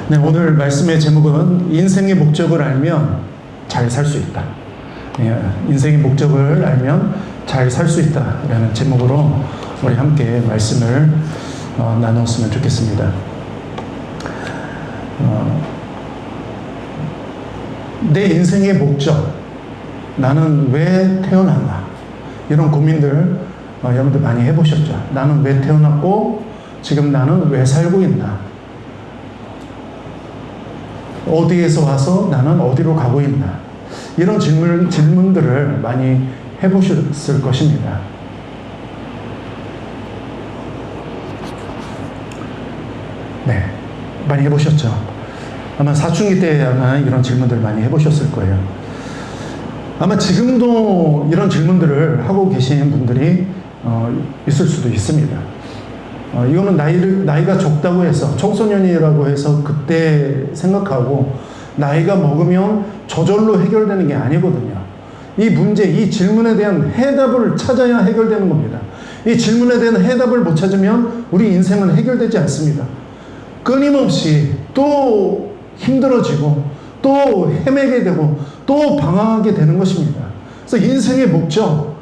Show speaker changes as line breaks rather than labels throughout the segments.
네, 오늘 말씀의 제목은 인생의 목적을 알면 잘 살 수 있다. 인생의 목적을 알면 잘 살 수 있다 라는 제목으로 우리 함께 말씀을 나눴으면 좋겠습니다. 내 인생의 목적, 나는 왜 태어났나, 이런 고민들 여러분들 많이 해보셨죠? 나는 왜 태어났고 지금 나는 왜 살고 있나, 어디에서 와서 나는 어디로 가고 있나, 이런 질문들을 많이 해보셨을 것입니다. 네, 많이 해보셨죠? 아마 사춘기 때 아마 이런 질문들 많이 해보셨을 거예요. 아마 지금도 이런 질문들을 하고 계신 분들이 있을 수도 있습니다. 이거는 나이가 적다고 해서, 청소년이라고 해서 그때 생각하고 나이가 먹으면 저절로 해결되는 게 아니거든요. 이 문제, 이 질문에 대한 해답을 찾아야 해결되는 겁니다. 이 질문에 대한 해답을 못 찾으면 우리 인생은 해결되지 않습니다. 끊임없이 또 힘들어지고 또 헤매게 되고 또 방황하게 되는 것입니다. 그래서 인생의 목적,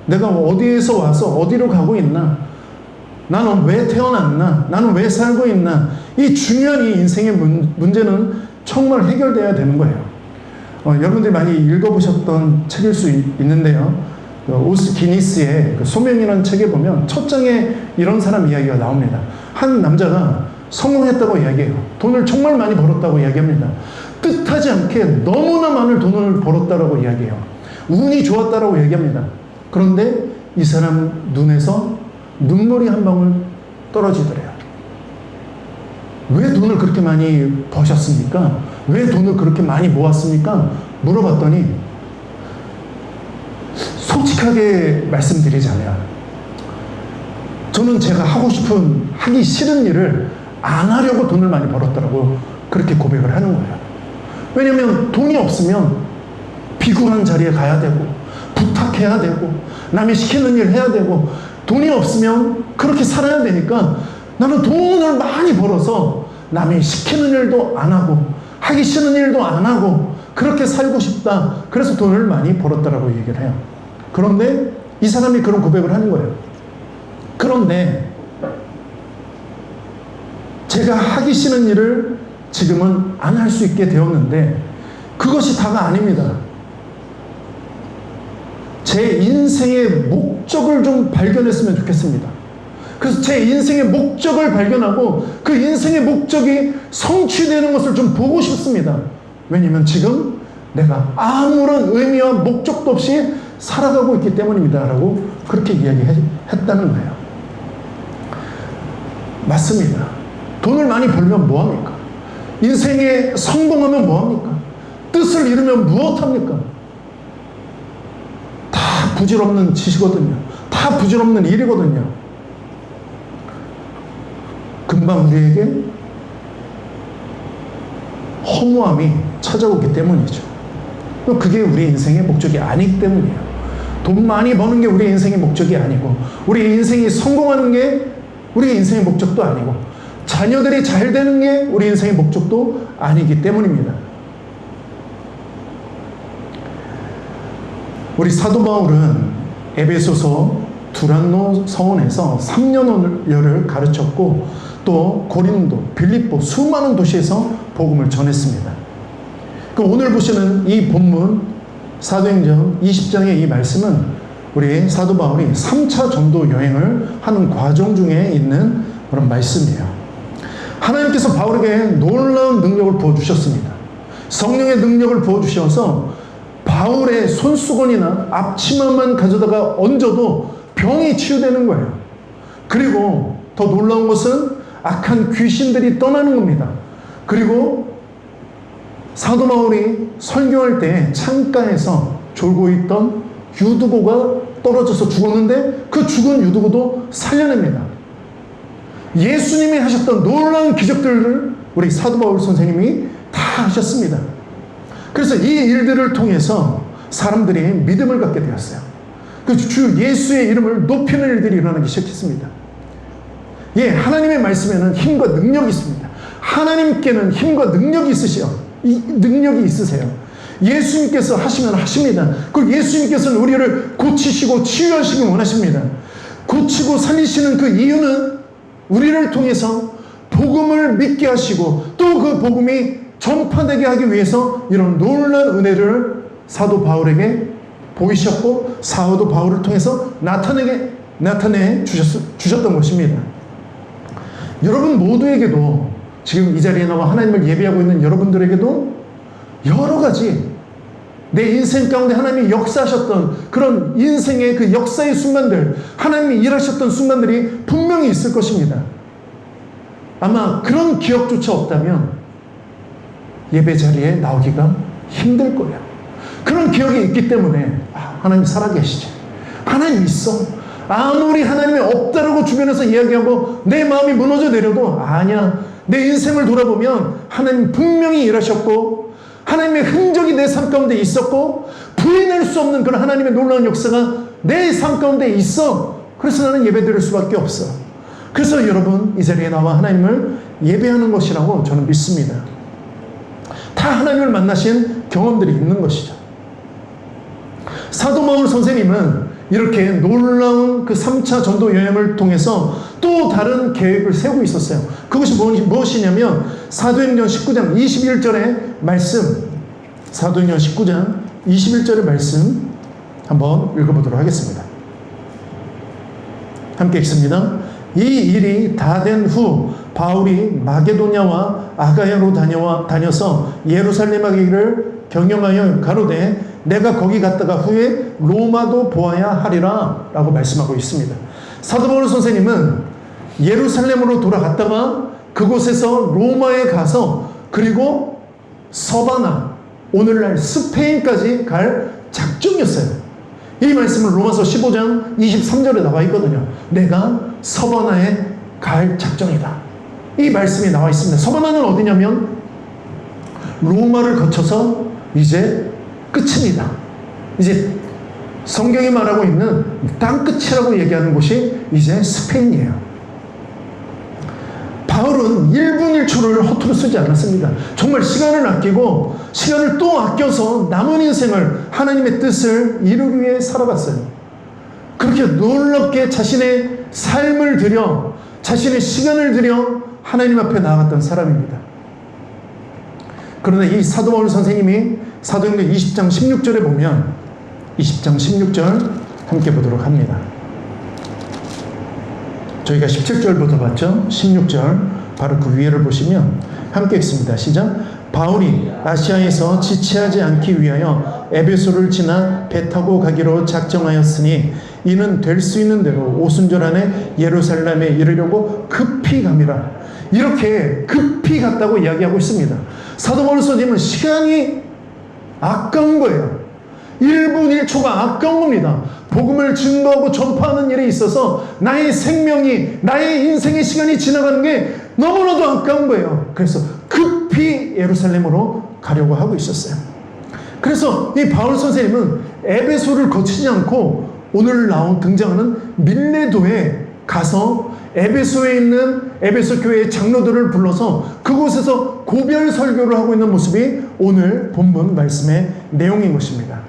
내가 어디에서 와서 어디로 가고 있나, 나는 왜 태어났나, 나는 왜 살고 있나, 이 중요한 이 인생의 문제는 정말 해결돼야 되는 거예요. 여러분들이 많이 읽어보셨던 책일 수 있는데요, 오스 기니스의 소명이라는 책에 보면 첫 장에 이런 사람 이야기가 나옵니다. 한 남자가 성공했다고 이야기해요. 돈을 정말 많이 벌었다고 이야기합니다. 뜻하지 않게 너무나 많은 돈을 벌었다고 이야기해요. 운이 좋았다고 이야기합니다. 그런데 이 사람 눈에서 눈물이 한 방울 떨어지더래요. 왜 돈을 그렇게 많이 버셨습니까? 왜 돈을 그렇게 많이 모았습니까? 물어봤더니 솔직하게 말씀드리자면, 저는 제가 하기 싫은 일을 안 하려고 돈을 많이 벌었더라고 그렇게 고백을 하는 거예요. 왜냐면 돈이 없으면 비굴한 자리에 가야 되고 부탁해야 되고 남이 시키는 일 해야 되고, 돈이 없으면 그렇게 살아야 되니까 나는 돈을 많이 벌어서 남이 시키는 일도 안 하고 하기 싫은 일도 안 하고 그렇게 살고 싶다. 그래서 돈을 많이 벌었다라고 얘기를 해요. 그런데 이 사람이 그런 고백을 하는 거예요. 그런데 제가 하기 싫은 일을 지금은 안 할 수 있게 되었는데 그것이 다가 아닙니다. 제 인생의 목적을 좀 발견했으면 좋겠습니다. 그래서 제 인생의 목적을 발견하고 그 인생의 목적이 성취되는 것을 좀 보고 싶습니다. 왜냐면 지금 내가 아무런 의미와 목적도 없이 살아가고 있기 때문입니다 라고 그렇게 이야기했다는 거예요. 맞습니다. 돈을 많이 벌면 뭐합니까? 인생에 성공하면 뭐합니까? 뜻을 이루면 무엇합니까? 다 부질없는 짓이거든요. 다 부질없는 일이거든요. 금방 우리에게 허무함이 찾아오기 때문이죠. 그게 우리 인생의 목적이 아니기 때문이에요. 돈 많이 버는 게 우리 인생의 목적이 아니고, 우리 인생이 성공하는 게 우리 인생의 목적도 아니고, 자녀들이 잘 되는 게 우리 인생의 목적도 아니기 때문입니다. 우리 사도 바울은 에베소서 두란노 서원에서 3년여를 가르쳤고, 또 고린도, 빌립보 수많은 도시에서 복음을 전했습니다. 오늘 보시는 이 본문 사도행전 20장의 이 말씀은 우리 사도 바울이 3차 전도 여행을 하는 과정 중에 있는 그런 말씀이에요. 하나님께서 바울에게 놀라운 능력을 부어주셨습니다. 성령의 능력을 부어주셔서 바울의 손수건이나 앞치마만 가져다가 얹어도 병이 치유되는 거예요. 그리고 더 놀라운 것은 악한 귀신들이 떠나는 겁니다. 그리고 사도 바울이 설교할 때 창가에서 졸고 있던 유두고가 떨어져서 죽었는데 그 죽은 유두고도 살려냅니다. 예수님이 하셨던 놀라운 기적들을 우리 사도 바울 선생님이 다 하셨습니다. 그래서 이 일들을 통해서 사람들이 믿음을 갖게 되었어요. 그 주 예수의 이름을 높이는 일들이 일어나기 시작했습니다. 예, 하나님의 말씀에는 힘과 능력이 있습니다. 하나님께는 힘과 능력이 능력이 있으세요. 예수님께서 하시면 하십니다. 그리고 예수님께서는 우리를 고치시고 치유하시기 원하십니다. 고치고 살리시는 그 이유는 우리를 통해서 복음을 믿게 하시고 또 그 복음이 전파되게 하기 위해서 이런 놀라운 은혜를 사도 바울에게 보이셨고 사도 바울을 통해서 나타내 주셨던 것입니다. 여러분 모두에게도 지금 이 자리에 나와 하나님을 예배하고 있는 여러분들에게도 여러 가지 내 인생 가운데 하나님이 역사하셨던 그런 인생의 그 역사의 순간들, 하나님이 일하셨던 순간들이 분명히 있을 것입니다. 아마 그런 기억조차 없다면 예배 자리에 나오기가 힘들 거예요. 그런 기억이 있기 때문에 하나님 살아계시지, 하나님 있어, 아무리 하나님이 없다라고 주변에서 이야기하고 내 마음이 무너져 내려도 아니야, 내 인생을 돌아보면 하나님 분명히 일하셨고 하나님의 흔적이 내 삶 가운데 있었고 부인할 수 없는 그런 하나님의 놀라운 역사가 내 삶 가운데 있어. 그래서 나는 예배 드릴 수밖에 없어. 그래서 여러분 이 자리에 나와 하나님을 예배하는 것이라고 저는 믿습니다. 다 하나님을 만나신 경험들이 있는 것이죠. 사도 바울 선생님은 이렇게 놀라운 그 3차 전도 여행을 통해서 또 다른 계획을 세우고 있었어요. 그것이 무엇이냐면 사도행전 19장 21절의 말씀, 사도행전 19장 21절의 말씀 한번 읽어보도록 하겠습니다. 함께 읽습니다. 이 일이 다 된 후 바울이 마게도냐와 아가야로 다녀서 예루살렘 가기를 경영하여 가로되 내가 거기 갔다가 후에 로마도 보아야 하리라 라고 말씀하고 있습니다. 사도 바울 선생님은 예루살렘으로 돌아갔다가 그곳에서 로마에 가서 그리고 서바나, 오늘날 스페인까지 갈 작정이었어요. 이 말씀은 로마서 15장 23절에 나와 있거든요. 내가 서바나에 갈 작정이다. 이 말씀이 나와 있습니다. 서바나는 어디냐면 로마를 거쳐서 이제 끝입니다. 이제 성경이 말하고 있는 땅끝이라고 얘기하는 곳이 이제 스페인이에요. 바울은 1분 1초를 허투루 쓰지 않았습니다. 정말 시간을 아끼고 시간을 또 아껴서 남은 인생을 하나님의 뜻을 이루기 위해 살아갔어요. 그렇게 놀랍게 자신의 삶을 들여, 자신의 시간을 들여 하나님 앞에 나아갔던 사람입니다. 그러나 이 사도 바울 선생님이 사도행전 20장 16절에 보면 20장 16절 함께 보도록 합니다. 저희가 17절부터 봤죠? 16절 바로 그 위에를 보시면 함께 읽습니다. 시작. 바울이 아시아에서 지체하지 않기 위하여 에베소를 지나 배 타고 가기로 작정하였으니 이는 될 수 있는 대로 오순절 안에 예루살렘에 이르려고 급히 갑니다. 이렇게 급히 갔다고 이야기하고 있습니다. 사도 바울 선생님은 시간이 아까운 거예요. 1분 1초가 아까운 겁니다. 복음을 증거하고 전파하는 일에 있어서 나의 생명이, 나의 인생의 시간이 지나가는 게 너무나도 아까운 거예요. 그래서 급히 예루살렘으로 가려고 하고 있었어요. 그래서 이 바울 선생님은 에베소를 거치지 않고 오늘 등장하는 밀레도에 가서 에베소에 있는 에베소 교회의 장로들을 불러서 그곳에서 고별 설교를 하고 있는 모습이 오늘 본문 말씀의 내용인 것입니다.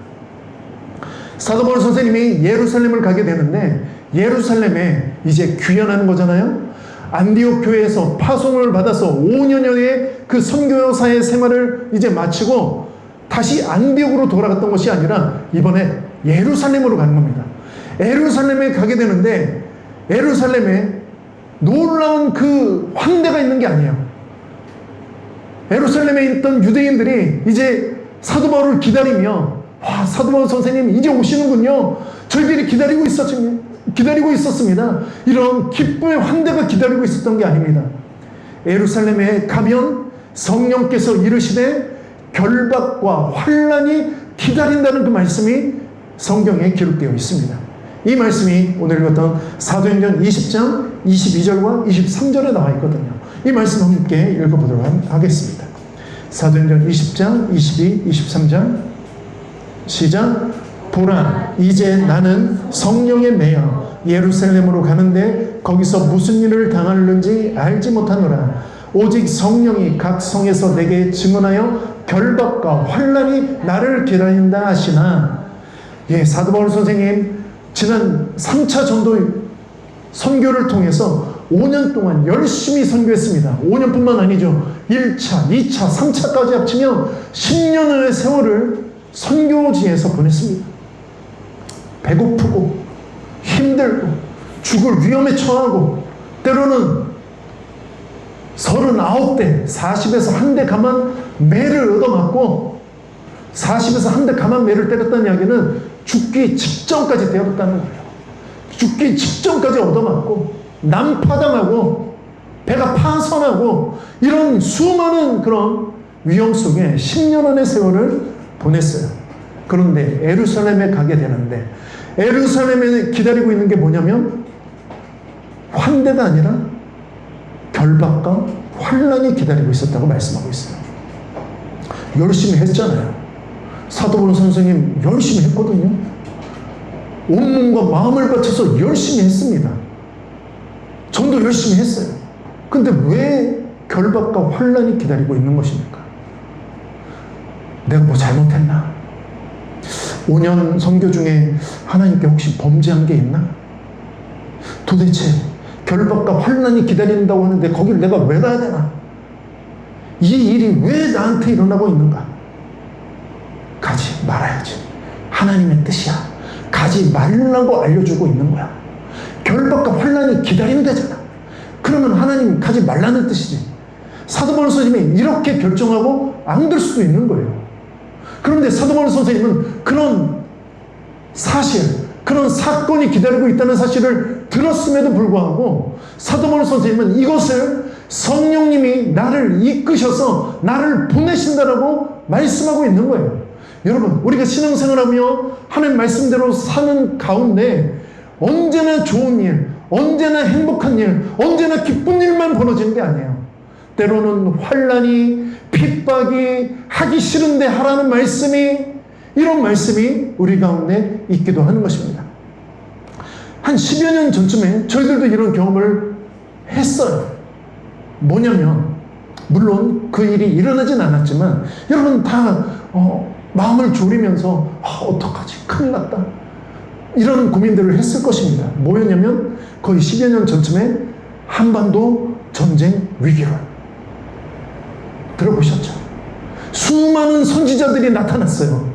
사도 바울 선생님이 예루살렘을 가게 되는데 예루살렘에 이제 귀환하는 거잖아요. 안디옥 교회에서 파송을 받아서 5년여의 그 선교사의 생활을 이제 마치고 다시 안디옥으로 돌아갔던 것이 아니라 이번에 예루살렘으로 가는 겁니다. 예루살렘에 가게 되는데 예루살렘에 놀라운 그 황대가 있는 게 아니에요. 예루살렘에 있던 유대인들이 이제 사도 바울을 기다리며 사도 바울 선생님 이제 오시는군요. 저희들이 기다리고 있었습니다. 이런 기쁨의 환대가 기다리고 있었던 게 아닙니다. 예루살렘에 가면 성령께서 이르시되 결박과 환난이 기다린다는 그 말씀이 성경에 기록되어 있습니다. 이 말씀이 오늘 읽었던 사도행전 20장 22절과 23절에 나와 있거든요. 이 말씀 함께 읽어보도록 하겠습니다. 사도행전 20장 22, 23장 시작. 보라, 이제 나는 성령에 매여 예루살렘으로 가는데 거기서 무슨 일을 당하는지 알지 못하노라. 오직 성령이 각 성에서 내게 증언하여 결박과 환난이 나를 기다린다 하시나. 예, 사도 바울 선생님 지난 3차 전도 선교를 통해서 5년 동안 열심히 선교했습니다. 5년뿐만 아니죠. 1차, 2차, 3차까지 합치면 10년의 세월을 선교지에서 보냈습니다. 배고프고 힘들고 죽을 위험에 처하고 때로는 39대 40에서 한 대 가만 매를 얻어맞고 40에서 한 대 가만 매를 때렸다는 이야기는 죽기 직전까지 때렸다는 거예요. 죽기 직전까지 얻어맞고 난파당하고 배가 파손하고 이런 수많은 그런 위험 속에 10년의 세월을 보냈어요. 그런데 예루살렘에 가게 되는데 예루살렘에 기다리고 있는 게 뭐냐면 환대가 아니라 결박과 환난이 기다리고 있었다고 말씀하고 있어요. 열심히 했잖아요. 사도 바울 선생님 열심히 했거든요. 온 몸과 마음을 바쳐서 열심히 했습니다. 전도 열심히 했어요. 근데 왜 결박과 환난이 기다리고 있는 것입니까? 내가 뭐 잘못했나? 5년 선교 중에 하나님께 혹시 범죄한 게 있나? 도대체 결박과 환난이 기다린다고 하는데 거길 내가 왜 가야 되나? 이 일이 왜 나한테 일어나고 있는가? 가지 말아야지. 하나님의 뜻이야. 가지 말라고 알려주고 있는 거야. 결박과 환난이 기다린다잖아. 그러면 하나님 가지 말라는 뜻이지. 사도 바울 선생님이 이렇게 결정하고 안 될 수도 있는 거예요. 그런데 사도 바울 선생님은 그런 사실, 그런 사건이 기다리고 있다는 사실을 들었음에도 불구하고 사도 바울 선생님은 이것을 성령님이 나를 이끄셔서 나를 보내신다라고 말씀하고 있는 거예요. 여러분, 우리가 신앙생활하며 하나님 말씀대로 사는 가운데 언제나 좋은 일, 언제나 행복한 일, 언제나 기쁜 일만 벌어지는 게 아니에요. 때로는 환난이, 핍박이, 하기 싫은데 하라는 말씀이, 이런 말씀이 우리 가운데 있기도 하는 것입니다. 한 10여 년 전쯤에 저희들도 이런 경험을 했어요. 뭐냐면 물론 그 일이 일어나진 않았지만 여러분 다 마음을 졸이면서 어떡하지? 큰일 났다. 이런 고민들을 했을 것입니다. 뭐였냐면 거의 10여 년 전쯤에 한반도 전쟁 위기론. 들어보셨죠? 수많은 선지자들이 나타났어요.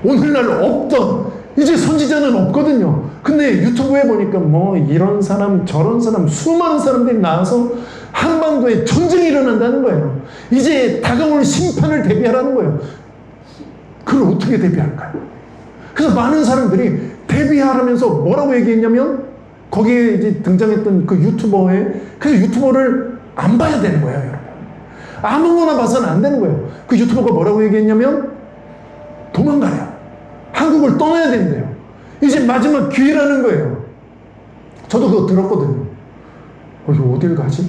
오늘날 없던, 이제 선지자는 없거든요. 근데 유튜브에 보니까 뭐 이런 사람 저런 사람 수많은 사람들이 나와서 한반도에 전쟁이 일어난다는 거예요. 이제 다가올 심판을 대비하라는 거예요. 그걸 어떻게 대비할까요? 그래서 많은 사람들이 대비하라면서 뭐라고 얘기했냐면 거기에 이제 등장했던 그 유튜버의, 그래서 유튜버를 안 봐야 되는 거예요, 여러분. 아무거나 봐서는 안 되는 거예요. 그 유튜버가 뭐라고 얘기했냐면 도망가래요. 한국을 떠나야 된대요. 이제 마지막 기회라는 거예요. 저도 그거 들었거든요. 이거 어딜 가지?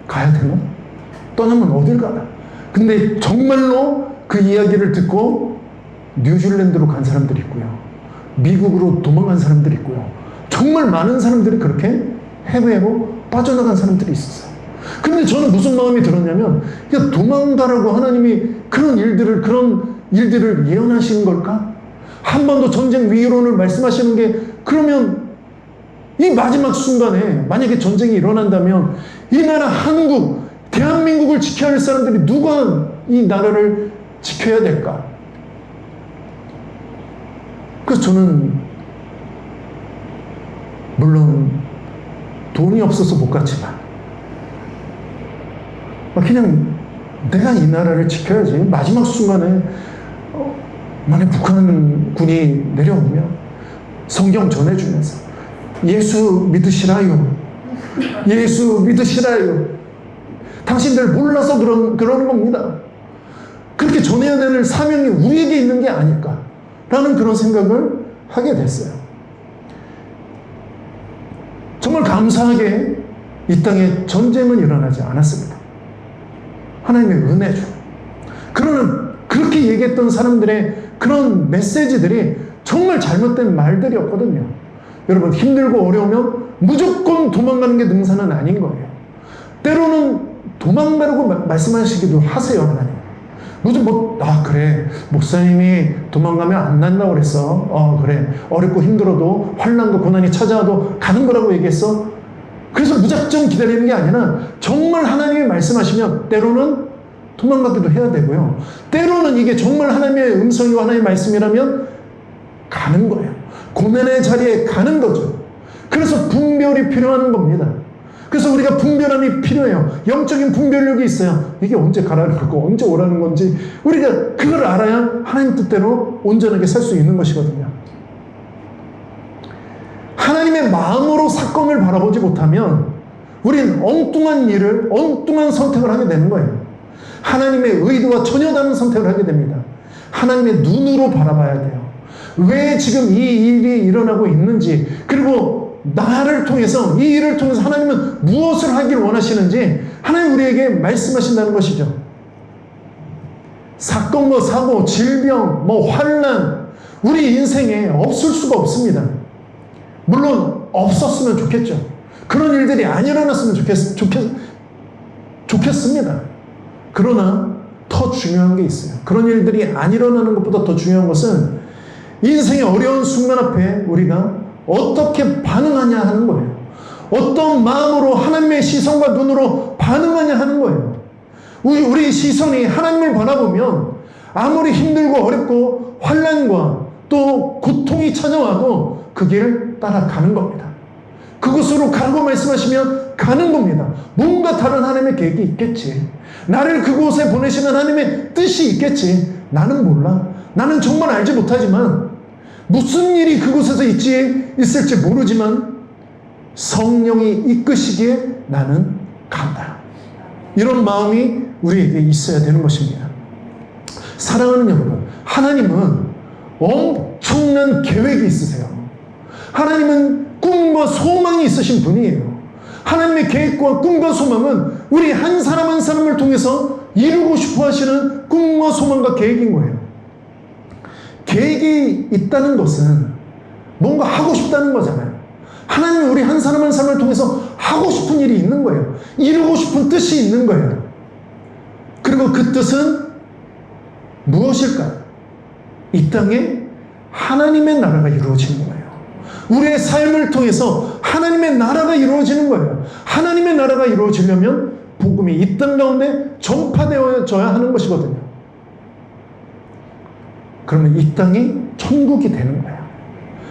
가야 되나? 떠나면 어딜 가나? 근데 정말로 그 이야기를 듣고 뉴질랜드로 간 사람들이 있고요. 미국으로 도망간 사람들이 있고요. 정말 많은 사람들이 그렇게 해외로 빠져나간 사람들이 있었어요. 근데 저는 무슨 마음이 들었냐면, 야, 도망가라고 하나님이 그런 일들을 예언하시는 걸까? 한반도 전쟁 위기론을 말씀하시는 게, 그러면 이 마지막 순간에 만약에 전쟁이 일어난다면 이 나라 한국, 대한민국을 지켜야 할 사람들이 누가 이 나라를 지켜야 될까? 그래서 저는 물론 돈이 없어서 못 갔지만 그냥 내가 이 나라를 지켜야지. 마지막 순간에 만약 북한군이 내려오면 성경 전해주면서 예수 믿으시라요. 예수 믿으시라요. 당신들 몰라서 그러는 겁니다. 그렇게 전해야 될 사명이 우리에게 있는 게 아닐까라는 그런 생각을 하게 됐어요. 정말 감사하게 이 땅에 전쟁은 일어나지 않았습니다. 하나님의 은혜죠. 그러나 그렇게 얘기했던 사람들의 그런 메시지들이 정말 잘못된 말들이었거든요. 여러분, 힘들고 어려우면 무조건 도망가는 게 능사는 아닌 거예요. 때로는 도망가라고 말씀하시기도 하세요, 하나님. 무슨 그래, 목사님이 도망가면 안 난다고 그랬어. 그래, 어렵고 힘들어도 환난과 고난이 찾아와도 가는 거라고 얘기했어. 그래서 무작정 기다리는 게 아니라 정말 하나님이 말씀하시면 때로는 도망가기도 해야 되고요. 때로는 이게 정말 하나님의 음성이고 하나님의 말씀이라면 가는 거예요. 고난의 자리에 가는 거죠. 그래서 분별이 필요한 겁니다. 그래서 우리가 분별함이 필요해요. 영적인 분별력이 있어요. 이게 언제 가라는 거고 언제 오라는 건지 우리가 그걸 알아야 하나님 뜻대로 온전하게 살 수 있는 것이거든요. 하나님의 마음으로 사건을 바라보지 못하면 우리는 엉뚱한 일을, 엉뚱한 선택을 하게 되는 거예요. 하나님의 의도와 전혀 다른 선택을 하게 됩니다. 하나님의 눈으로 바라봐야 돼요. 왜 지금 이 일이 일어나고 있는지, 그리고 나를 통해서, 이 일을 통해서 하나님은 무엇을 하기를 원하시는지 하나님 우리에게 말씀하신다는 것이죠. 사건, 사고, 질병, 환난, 우리 인생에 없을 수가 없습니다. 물론 없었으면 좋겠죠. 그런 일들이 안 일어났으면 좋겠습니다. 그러나 더 중요한 게 있어요. 그런 일들이 안 일어나는 것보다 더 중요한 것은 인생의 어려운 순간 앞에 우리가 어떻게 반응하냐 하는 거예요. 어떤 마음으로 하나님의 시선과 눈으로 반응하냐 하는 거예요. 우리 시선이 하나님을 바라보면 아무리 힘들고 어렵고 환난과 또 고통이 찾아와도 그 길을 따라가는 겁니다. 그곳으로 가라고 말씀하시면 가는 겁니다. 뭔가 다른 하나님의 계획이 있겠지. 나를 그곳에 보내시는 하나님의 뜻이 있겠지. 나는 몰라. 나는 정말 알지 못하지만 무슨 일이 그곳에서 있을지 모르지만 성령이 이끄시기에 나는 간다. 이런 마음이 우리에게 있어야 되는 것입니다. 사랑하는 여러분, 하나님은 엄청난 계획이 있으세요. 하나님은 꿈과 소망이 있으신 분이에요. 하나님의 계획과 꿈과 소망은 우리 한 사람 한 사람을 통해서 이루고 싶어 하시는 꿈과 소망과 계획인 거예요. 계획이 있다는 것은 뭔가 하고 싶다는 거잖아요. 하나님은 우리 한 사람 한 사람을 통해서 하고 싶은 일이 있는 거예요. 이루고 싶은 뜻이 있는 거예요. 그리고 그 뜻은 무엇일까요? 이 땅에 하나님의 나라가 이루어지는 거예요. 우리의 삶을 통해서 하나님의 나라가 이루어지는 거예요. 하나님의 나라가 이루어지려면 복음이 이 땅 가운데 전파되어져야 하는 것이거든요. 그러면 이 땅이 천국이 되는 거예요.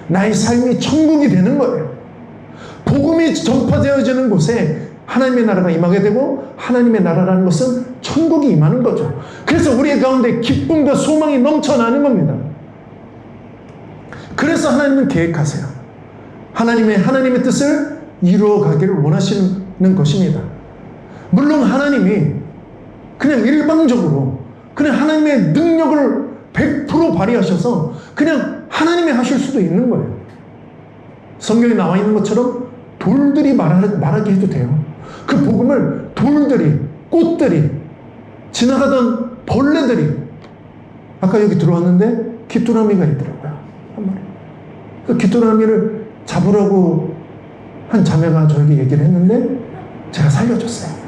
나의 삶이 천국이 되는 거예요. 복음이 전파되어지는 곳에 하나님의 나라가 임하게 되고 하나님의 나라라는 것은 천국이 임하는 거죠. 그래서 우리 가운데 기쁨과 소망이 넘쳐나는 겁니다. 그래서 하나님은 계획하세요. 하나님의 뜻을 이루어가기를 원하시는 것입니다. 물론 하나님이 그냥 일방적으로 그냥 하나님의 능력을 100% 발휘하셔서 그냥 하나님이 하실 수도 있는 거예요. 성경에 나와 있는 것처럼 돌들이 말하게 해도 돼요. 그 복음을 돌들이, 꽃들이, 지나가던 벌레들이, 아까 여기 들어왔는데 귀뚜라미가 있더라고요. 한 마리. 그 귀뚜라미를 잡으라고 한 자매가 저에게 얘기를 했는데 제가 살려줬어요.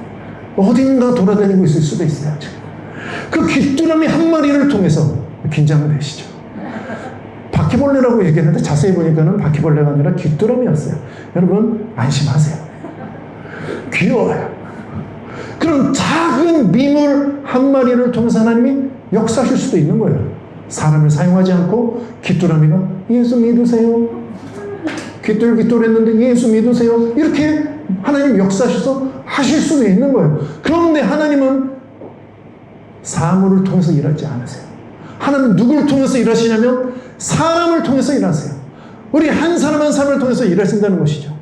어딘가 돌아다니고 있을 수도 있어요. 지금. 그 귀뚜라미 한 마리를 통해서 긴장을 되시죠. 바퀴벌레라고 얘기했는데 자세히 보니까는 바퀴벌레가 아니라 귀뚜라미였어요. 여러분 안심하세요. 귀여워요. 그럼 작은 미물 한 마리를 통해서 하나님이 역사하실 수도 있는 거예요. 사람을 사용하지 않고 귀뚜라미가 예수 믿으세요. 귀뚤귀뚤했는데 예수 믿으세요. 이렇게 하나님 역사하셔서 하실 수도 있는 거예요. 그런데 하나님은 사물을 통해서 일하지 않으세요. 하나님은 누구를 통해서 일하시냐면 사람을 통해서 일하세요. 우리 한 사람 한 사람을 통해서 일하신다는 것이죠.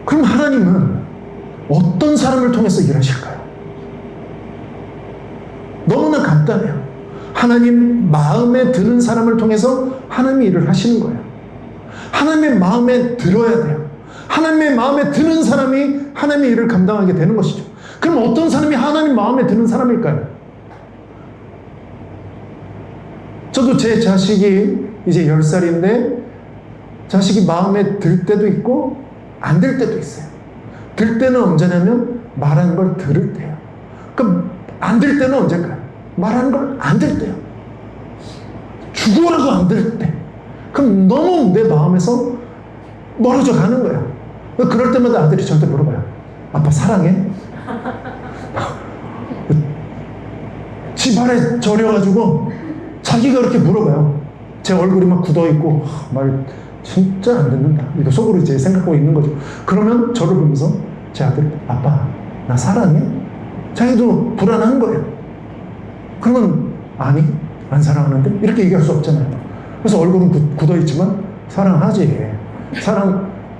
그럼 하나님은 어떤 사람을 통해서 일하실까요? 너무나 간단해요. 하나님 마음에 드는 사람을 통해서 하나님이 일을 하시는 거예요. 하나님의 마음에 들어야 돼요. 하나님의 마음에 드는 사람이 하나님의 일을 감당하게 되는 것이죠. 그럼 어떤 사람이 하나님 마음에 드는 사람일까요? 저도 제 자식이 이제 10살인데 자식이 마음에 들 때도 있고 안 들 때도 있어요. 들 때는 언제냐면 말하는 걸 들을 때예요. 그럼 안 들 때는 언제일까요? 말하는 걸 안 들 때요. 죽어라도 안 들 때. 그럼 너무 내 마음에서 멀어져 가는 거예요. 그럴 때마다 아들이 저한테 물어봐요. 아빠 사랑해? 지발에 절여가지고 자기가 그렇게 물어봐요. 제 얼굴이 막 굳어있고 말 진짜 안 듣는다. 이거 속으로 이제 생각하고 있는 거죠. 그러면 저를 보면서 제 아들, 아빠 나 사랑해? 자기도 불안한 거예요. 그러면 아니 안 사랑하는데? 이렇게 얘기할 수 없잖아요. 그래서 얼굴은 굳어있지만 사랑하지.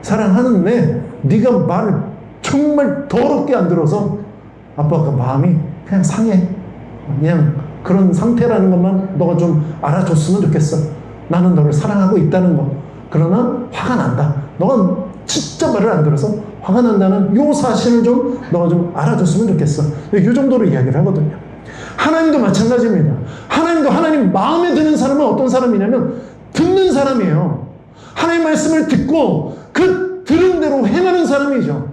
사랑하는데 네가 말을 정말 더럽게 안 들어서 아빠가 마음이 그냥 상해. 그냥 그런 상태라는 것만 너가 좀 알아줬으면 좋겠어. 나는 너를 사랑하고 있다는 거. 그러나 화가 난다. 너가 진짜 말을 안 들어서 화가 난다는 요 사실을 좀 너가 좀 알아줬으면 좋겠어. 이 정도로 이야기를 하거든요. 하나님도 마찬가지입니다. 하나님도 하나님 마음에 드는 사람은 어떤 사람이냐면 듣는 사람이에요. 하나님 말씀을 듣고 그 들은 대로 행하는 사람이죠.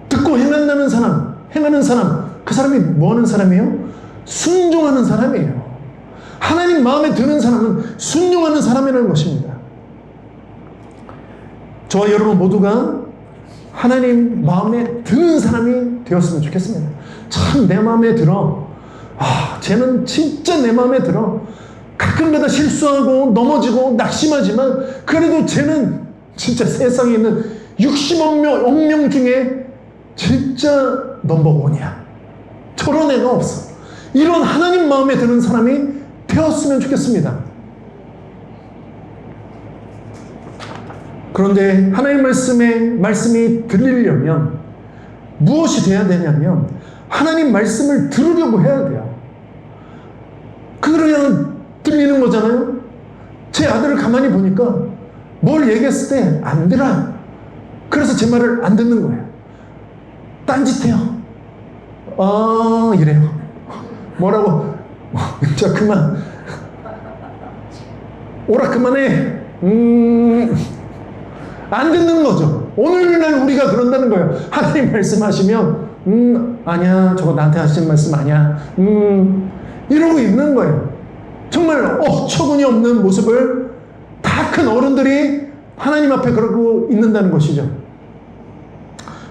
듣고 행한다는 사람, 행하는 사람, 그 사람이 뭐 하는 사람이에요? 순종하는 사람이에요. 하나님 마음에 드는 사람은 순종하는 사람이라는 것입니다. 저와 여러분 모두가 하나님 마음에 드는 사람이 되었으면 좋겠습니다. 참 내 마음에 들어. 쟤는 진짜 내 마음에 들어. 가끔가다 실수하고 넘어지고 낙심하지만 그래도 쟤는 진짜 세상에 있는 60억 명 중에 진짜 넘버원이야. 저런 애가 없어. 이런 하나님 마음에 드는 사람이 되었으면 좋겠습니다. 그런데 하나님 말씀이 들리려면 무엇이 돼야 되냐면 하나님 말씀을 들으려고 해야 돼요. 그러면 들리는 거잖아요. 제 아들을 가만히 보니까 뭘 얘기했을 때 안 들어요. 그래서 제 말을 안 듣는 거예요. 딴짓해요. 이래요. 뭐라고? 자 그만. 오라 그만해. 안 듣는 거죠. 오늘날 우리가 그런다는 거예요. 하나님 말씀하시면 아니야 저거 나한테 하시는 말씀 아니야. 이러고 있는 거예요. 정말 어처구니 없는 모습을 다 큰 어른들이 하나님 앞에 그러고 있는다는 것이죠.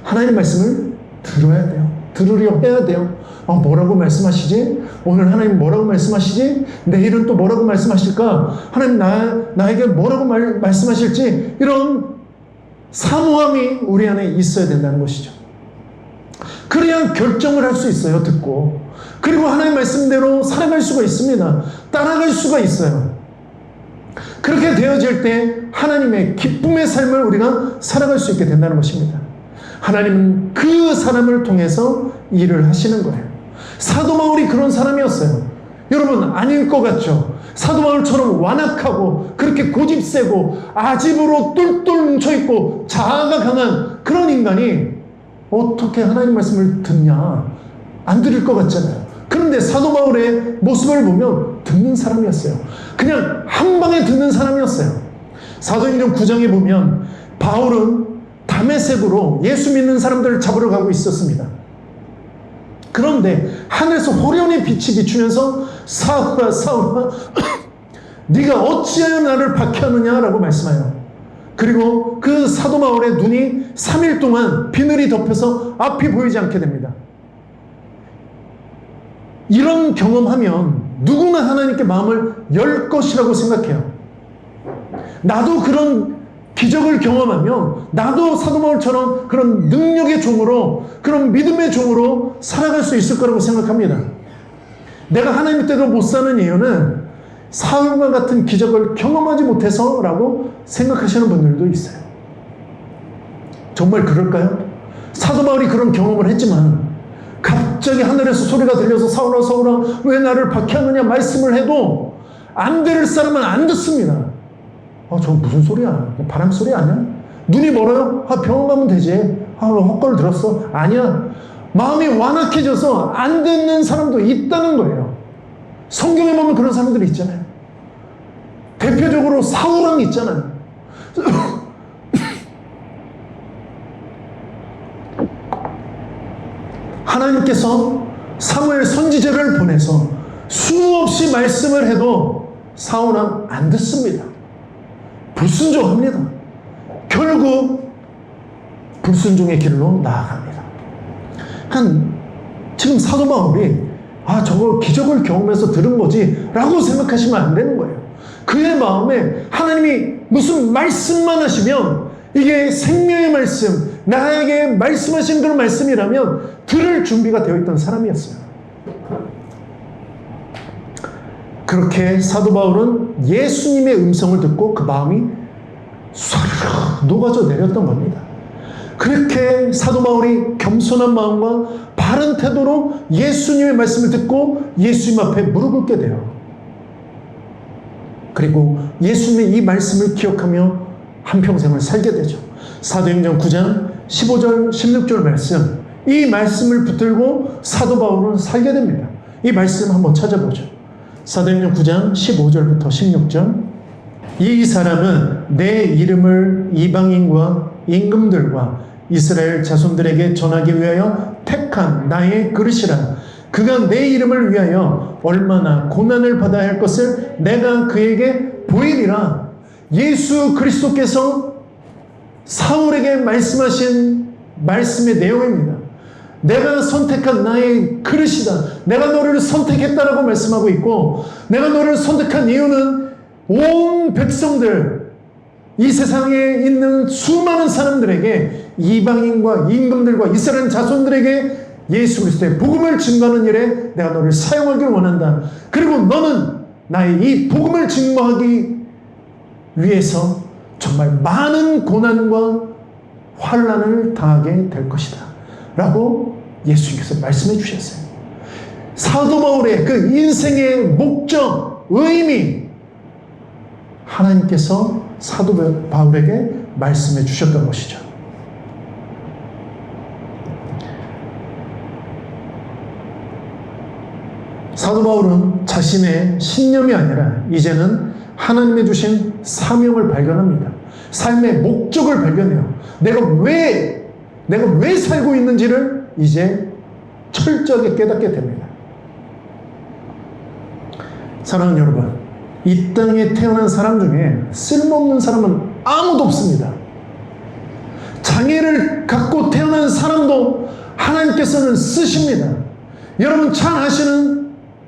하나님 말씀을 들어야 돼요. 들으려 해야 돼요. 뭐라고 말씀하시지? 오늘 하나님 뭐라고 말씀하시지? 내일은 또 뭐라고 말씀하실까? 하나님 나에게 뭐라고 말씀하실지 이런 사모함이 우리 안에 있어야 된다는 것이죠. 그래야 결정을 할 수 있어요. 듣고. 그리고 하나님 말씀대로 살아갈 수가 있습니다. 따라갈 수가 있어요. 그렇게 되어질 때 하나님의 기쁨의 삶을 우리가 살아갈 수 있게 된다는 것입니다. 하나님은 그 사람을 통해서 일을 하시는 거예요. 사도 바울이 그런 사람이었어요. 여러분 아닐 것 같죠? 사도 바울처럼 완악하고 그렇게 고집세고 아집으로 똘똘 뭉쳐있고 자아가 강한 그런 인간이 어떻게 하나님 말씀을 듣냐? 안 들을 것 같잖아요. 그런데 사도 바울의 모습을 보면 듣는 사람이었어요. 그냥 한 방에 듣는 사람이었어요. 사도행전 9장에 보면 바울은 다메섹으로 예수 믿는 사람들을 잡으러 가고 있었습니다. 그런데 하늘에서 호련의 빛이 비추면서 사울아 사울아 네가 어찌하여 나를 박해하느냐라고 말씀해요. 그리고 그 사도 바울의 눈이 3일 동안 비늘이 덮여서 앞이 보이지 않게 됩니다. 이런 경험하면 누구나 하나님께 마음을 열 것이라고 생각해요. 나도 그런 기적을 경험하면 나도 사도 바울처럼 그런 능력의 종으로 그런 믿음의 종으로 살아갈 수 있을 거라고 생각합니다. 내가 하나님 뜻대로 못 사는 이유는 사울과 같은 기적을 경험하지 못해서라고 생각하시는 분들도 있어요. 정말 그럴까요? 사도 바울이 그런 경험을 했지만 갑자기 하늘에서 소리가 들려서 사울아 사울아 왜 나를 박해하느냐 말씀을 해도 안 들을 사람은 안 듣습니다. 저 무슨 소리야? 바람 소리 아니야? 눈이 멀어요? 병원 가면 되지. 헛걸 들었어? 아니야. 마음이 완악해져서 안 듣는 사람도 있다는 거예요. 성경에 보면 그런 사람들이 있잖아요. 대표적으로 사울왕 있잖아요. 하나님께서 사무엘 선지자를 보내서 수없이 말씀을 해도 사울왕 안 듣습니다. 불순종합니다. 결국 불순종의 길로 나아갑니다. 지금 사도 바울이 저거 기적을 경험해서 들은 거지 라고 생각하시면 안 되는 거예요. 그의 마음에 하나님이 무슨 말씀만 하시면 이게 생명의 말씀, 나에게 말씀하신 그런 말씀이라면 들을 준비가 되어 있던 사람이었어요. 그렇게 사도 바울은 예수님의 음성을 듣고 그 마음이 쏴르르 녹아져 내렸던 겁니다. 그렇게 사도 바울이 겸손한 마음과 바른 태도로 예수님의 말씀을 듣고 예수님 앞에 무릎 꿇게 돼요. 그리고 예수님의 이 말씀을 기억하며 한평생을 살게 되죠. 사도행전 9장 15절 16절 말씀, 이 말씀을 붙들고 사도 바울은 살게 됩니다. 이 말씀 한번 찾아보죠. 사도행전 9장 15절부터 16절. 이 사람은 내 이름을 이방인과 임금들과 이스라엘 자손들에게 전하기 위하여 택한 나의 그릇이라. 그가 내 이름을 위하여 얼마나 고난을 받아야 할 것을 내가 그에게 보이리라. 예수 그리스도께서 사울에게 말씀하신 말씀의 내용입니다. 내가 선택한 나의 그릇이다. 내가 너를 선택했다라고 말씀하고 있고, 내가 너를 선택한 이유는 온 백성들, 이 세상에 있는 수많은 사람들에게, 이방인과 임금들과 이스라엘 자손들에게 예수 그리스도의 복음을 증거하는 일에 내가 너를 사용하길 원한다. 그리고 너는 나의 이 복음을 증거하기 위해서 정말 많은 고난과 환난을 당하게 될 것이다 라고 예수님께서 말씀해 주셨어요. 사도 바울의 그 인생의 목적, 의미, 하나님께서 사도 바울에게 말씀해 주셨던 것이죠. 사도 바울은 자신의 신념이 아니라 이제는 하나님의 주신 사명을 발견합니다. 삶의 목적을 발견해요. 내가 왜 살고 있는지를 이제 철저하게 깨닫게 됩니다. 사랑하는 여러분, 이 땅에 태어난 사람 중에 쓸모없는 사람은 아무도 없습니다. 장애를 갖고 태어난 사람도 하나님께서는 쓰십니다. 여러분 잘 아시는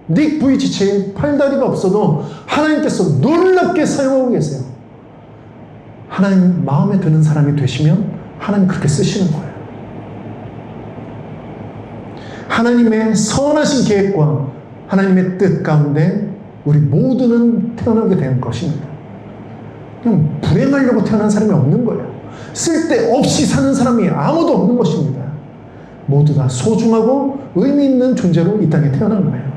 닉 부이치치의 팔다리가 없어도 하나님께서 놀랍게 사용하고 계세요. 하나님 마음에 드는 사람이 되시면 하나님 그렇게 쓰시는 거예요. 하나님의 선하신 계획과 하나님의 뜻 가운데 우리 모두는 태어나게 된 것입니다. 그냥 불행하려고 태어난 사람이 없는 거예요. 쓸데없이 사는 사람이 아무도 없는 것입니다. 모두 다 소중하고 의미 있는 존재로 이 땅에 태어난 거예요.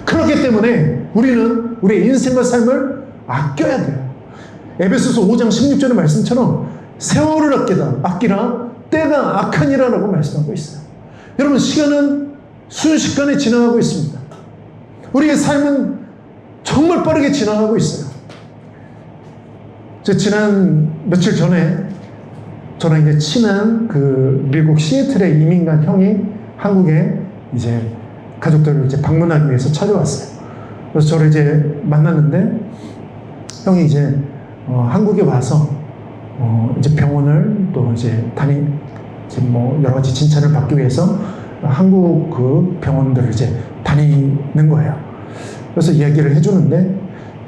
그렇기 때문에 우리는 우리의 인생과 삶을 아껴야 돼요. 에베소서 5장 16절의 말씀처럼 세월을 아끼라 때가 악하니라라고 말씀하고 있어요. 여러분 시간은 순식간에 지나가고 있습니다. 우리의 삶은 정말 빠르게 지나가고 있어요. 지난 며칠 전에 저랑 이제 친한 그 미국 시애틀의 이민 간 형이 한국에 이제 가족들을 이제 방문하기 위해서 찾아왔어요. 그래서 저를 이제 만났는데 형이 이제 한국에 와서 이제 병원을 또 이제 뭐 여러 가지 진찰을 받기 위해서 한국 그 병원들을 이제 다니는 거예요. 그래서 이야기를 해주는데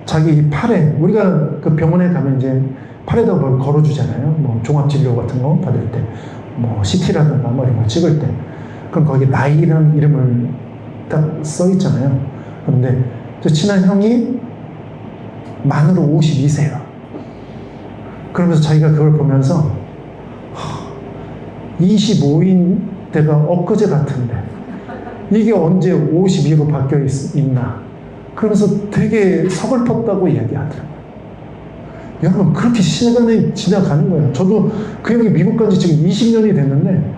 자기 팔에, 우리가 그 병원에 가면 이제 팔에다 뭘 걸어주잖아요. 뭐 종합진료 같은 거 받을 때, 뭐 CT라든가 뭐 이런 거 찍을 때, 그럼 거기 나이라는 이름을 딱 써 있잖아요. 그런데 저 친한 형이 만으로 52세요. 그러면서 자기가 그걸 보면서 25인 때가 엊그제 같은데 이게 언제 52로 바뀌어 있나, 그러면서 되게 서글펐다고 이야기하더라고요. 여러분 그렇게 시간이 지나가는 거예요. 저도 그 형이 미국 간 지 지금 20년이 됐는데